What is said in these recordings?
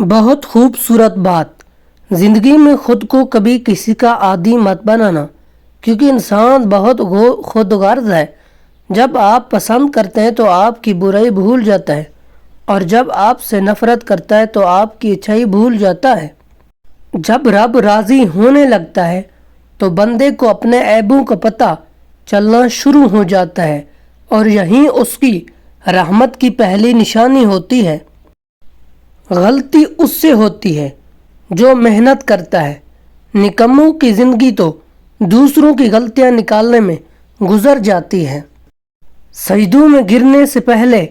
بہت خوبصورت بات. زندگی میں خود کو کبھی کسی کا عادی مت بنانا، کیونکہ انسان بہت خود غرض ہے. جب آپ پسند کرتے ہیں تو آپ کی برائی بھول جاتا ہے، اور جب آپ سے نفرت کرتا ہے تو آپ کی اچھائی بھول جاتا ہے. جب رب راضی ہونے لگتا ہے تو بندے کو اپنے عیبوں کا پتہ چلنا شروع ہو جاتا ہے، اور یہیں اس کی رحمت کی پہلی نشانی ہوتی ہے. غلطی اس سے ہوتی ہے جو محنت کرتا ہے. نکموں کی زندگی تو دوسروں کی غلطیاں نکالنے میں گزر جاتی ہے. سجدوں میں گرنے سے پہلے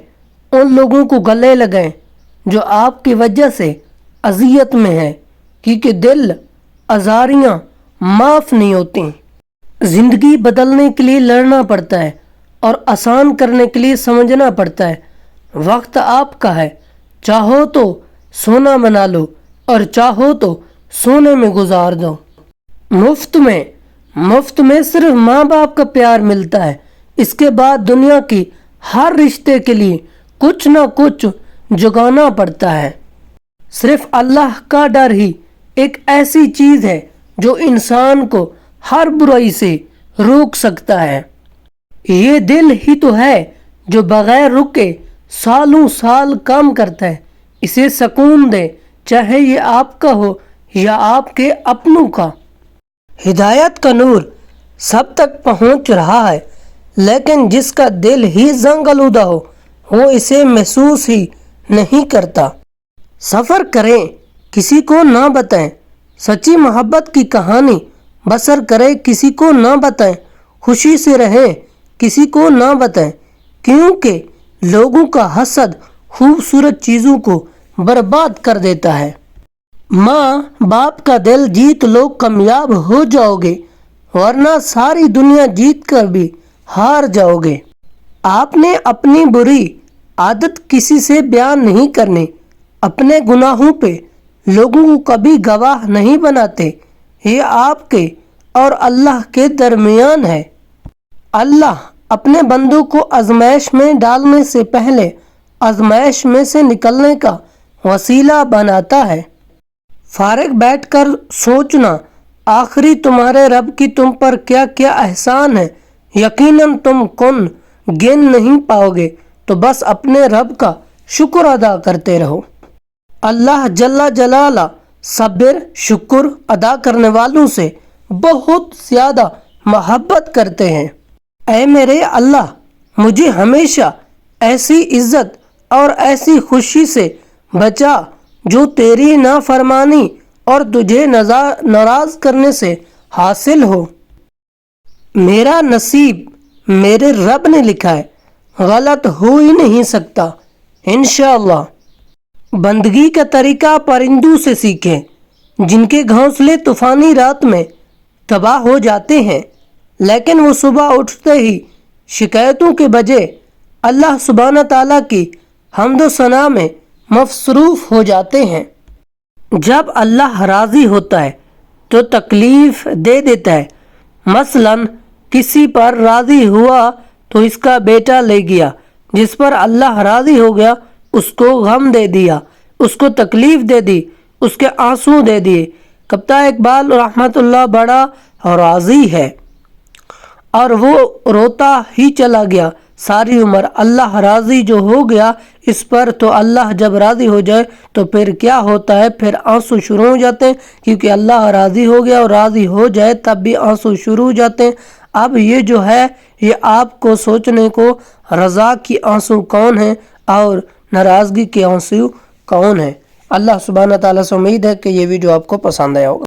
ان لوگوں کو گلے لگائیں جو آپ کی وجہ سے اذیت میں ہیں، کیونکہ دل آزاریاں معاف نہیں ہوتی. زندگی بدلنے کے لیے لڑنا پڑتا ہے اور آسان کرنے کے لیے سمجھنا پڑتا ہے. وقت آپ کا ہے، چاہو تو سونا بنا لو اور چاہو تو سونے میں گزار دو. مفت میں صرف ماں باپ کا پیار ملتا ہے. اس کے بعد دنیا کی ہر رشتے کے لیے کچھ نہ کچھ جگانا پڑتا ہے. صرف اللہ کا ڈر ہی ایک ایسی چیز ہے جو انسان کو ہر برائی سے روک سکتا ہے. یہ دل ہی تو ہے جو بغیر رکے سالوں سال کام کرتا ہے. اسے سکون دے، چاہے یہ آپ کا ہو یا آپ کے اپنوں کا. ہدایت کا نور سب تک پہنچ رہا ہے، لیکن جس کا دل ہی زنگ آلودہ ہو وہ اسے محسوس ہی نہیں کرتا. سفر کریں، کسی کو نہ بتائیں. سچی محبت کی کہانی بسر کریں، کسی کو نہ بتائیں. خوشی سے رہیں، کسی کو نہ بتائیں، کیونکہ لوگوں کا حسد خوبصورت چیزوں کو برباد کر دیتا ہے. ماں باپ کا دل جیت لو، کامیاب ہو جاؤ گے، ورنہ ساری دنیا جیت کر بھی ہار جاؤ گے. آپ نے اپنی بری عادت کسی سے بیان نہیں کرنی. اپنے گناہوں پہ لوگوں کو کبھی گواہ نہیں بناتے. یہ آپ کے اور اللہ کے درمیان ہے. اللہ اپنے بندوں کو آزمائش میں ڈالنے سے پہلے آزمائش میں سے نکلنے کا وسیلہ بناتا ہے. فارغ بیٹھ کر سوچنا، آخری تمہارے رب کی تم پر کیا کیا احسان ہے. یقیناً تم گن نہیں پاؤ گے، تو بس اپنے رب کا شکر ادا کرتے رہو. اللہ جل جلالہ صبر شکر ادا کرنے والوں سے بہت زیادہ محبت کرتے ہیں. اے میرے اللہ، مجھے ہمیشہ ایسی عزت اور ایسی خوشی سے بچا جو تیری نافرمانی اور تجھے ناراض کرنے سے حاصل ہو. میرا نصیب میرے رب نے لکھا ہے، غلط ہو ہی نہیں سکتا انشاءاللہ. بندگی کا طریقہ پرندوں سے سیکھیں، جن کے گھونسلے طوفانی رات میں تباہ ہو جاتے ہیں، لیکن وہ صبح اٹھتے ہی شکایتوں کے بجائے اللہ سبحانہ تعالیٰ کی حمد و ثنا میں مصروف ہو جاتے ہیں. جب اللہ راضی ہوتا ہے تو تکلیف دے دیتا ہے. مثلاً کسی پر راضی ہوا تو اس کا بیٹا لے گیا، جس پر اللہ راضی ہو گیا اس کو غم دے دیا، اس کو تکلیف دے دی، اس کے آنسو دے دیے. کپتان اقبال رحمۃ اللہ بڑا راضی ہے اور وہ روتا ہی چلا گیا ساری عمر. اللہ راضی جو ہو گیا اس پر تو اللہ جب راضی ہو جائے تو پھر کیا ہوتا ہے، پھر آنسو شروع ہو جاتے ہیں، کیونکہ اللہ راضی ہو گیا اور راضی ہو جائے تب بھی آنسو شروع ہو جاتے ہیں. اب یہ جو ہے یہ آپ کو سوچنے کو رضا کی آنسو کون ہیں اور ناراضگی کے آنسو کون ہیں. اللہ سبحانہ تعالیٰ سے امید ہے کہ یہ ویڈیو آپ کو پسند آیا ہوگا.